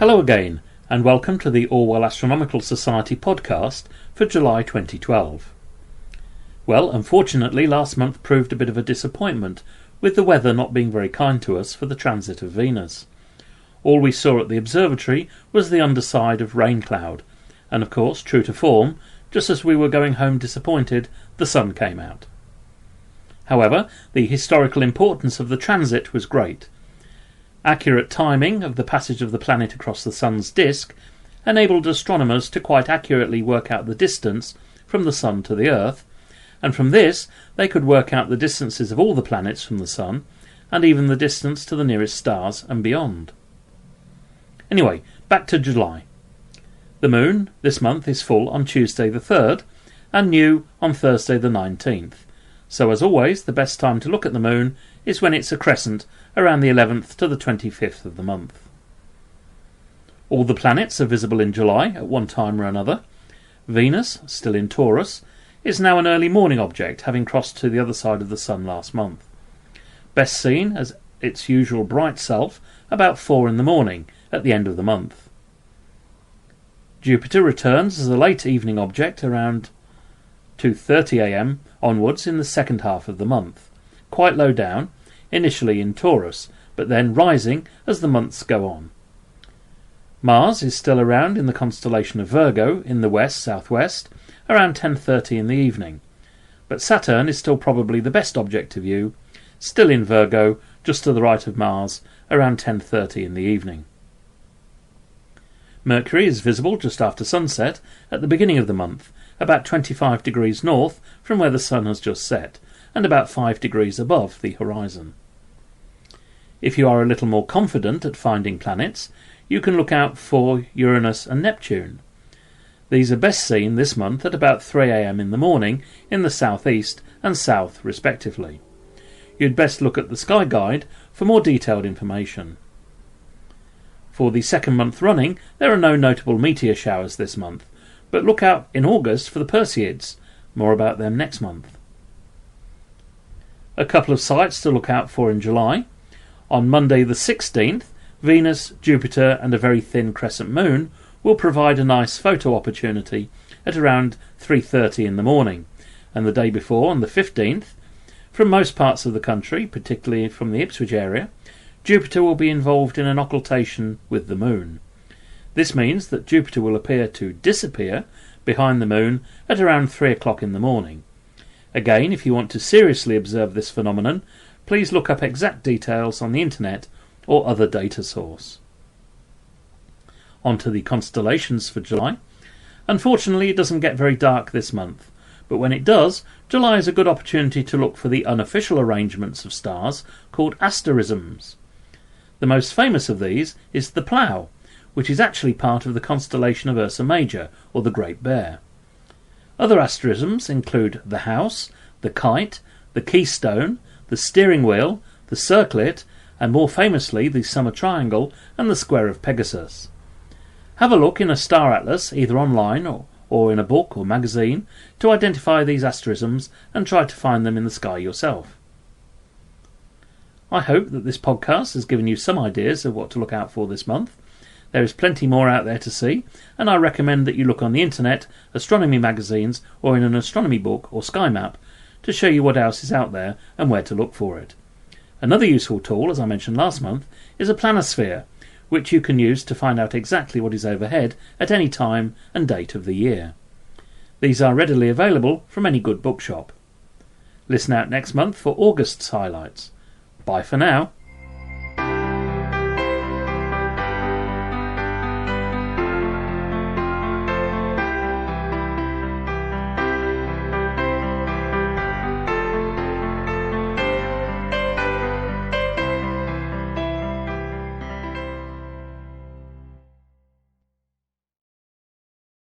Hello again, and welcome to the Orwell Astronomical Society podcast for July 2012. Well, unfortunately, last month proved a bit of a disappointment, with the weather not being very kind to us for the transit of Venus. All we saw at the observatory was the underside of rain cloud, and of course, true to form, just as we were going home disappointed, the sun came out. However, the historical importance of the transit was great. Accurate timing of the passage of the planet across the sun's disk enabled astronomers to quite accurately work out the distance from the sun to the Earth, and from this they could work out the distances of all the planets from the sun, and even the distance to the nearest stars and beyond. Anyway, back to July. The moon this month is full on Tuesday the 3rd, and new on Thursday the 19th. So as always, the best time to look at the moon is when it's a crescent around the 11th to the 25th of the month. All the planets are visible in July at one time or another. Venus, still in Taurus, is now an early morning object, having crossed to the other side of the sun last month. Best seen as its usual bright self about 4 in the morning at the end of the month. Jupiter returns as a late evening object around 2:30 a.m. onwards in the second half of the month, quite low down, initially in Taurus, but then rising as the months go on. Mars is still around in the constellation of Virgo in the west-southwest around 10:30 in the evening, but Saturn is still probably the best object to view, still in Virgo just to the right of Mars around 10:30 in the evening. Mercury is visible just after sunset at the beginning of the month, about 25 degrees north from where the sun has just set, and about 5 degrees above the horizon. If you are a little more confident at finding planets, you can look out for Uranus and Neptune. These are best seen this month at about 3 a.m. in the morning in the southeast and south respectively. You'd best look at the Sky Guide for more detailed information. For the second month running, there are no notable meteor showers this month, but look out in August for the Perseids. More about them next month. A couple of sights to look out for in July. On Monday the 16th, Venus, Jupiter and a very thin crescent moon will provide a nice photo opportunity at around 3:30 in the morning, and the day before, on the 15th, from most parts of the country, particularly from the Ipswich area, Jupiter will be involved in an occultation with the moon. This means that Jupiter will appear to disappear behind the moon at around 3 o'clock in the morning. Again, if you want to seriously observe this phenomenon, please look up exact details on the internet or other data source. On to the constellations for July. Unfortunately, it doesn't get very dark this month, but when it does, July is a good opportunity to look for the unofficial arrangements of stars called asterisms. The most famous of these is the Plough, which is actually part of the constellation of Ursa Major, or the Great Bear. Other asterisms include the House, the Kite, the Keystone, the Steering Wheel, the Circlet, and more famously the Summer Triangle and the Square of Pegasus. Have a look in a star atlas, either online or in a book or magazine, to identify these asterisms and try to find them in the sky yourself. I hope that this podcast has given you some ideas of what to look out for this month. There is plenty more out there to see, and I recommend that you look on the internet, astronomy magazines, or in an astronomy book or sky map to show you what else is out there and where to look for it. Another useful tool, as I mentioned last month, is a planisphere, which you can use to find out exactly what is overhead at any time and date of the year. These are readily available from any good bookshop. Listen out next month for August's highlights. Bye for now.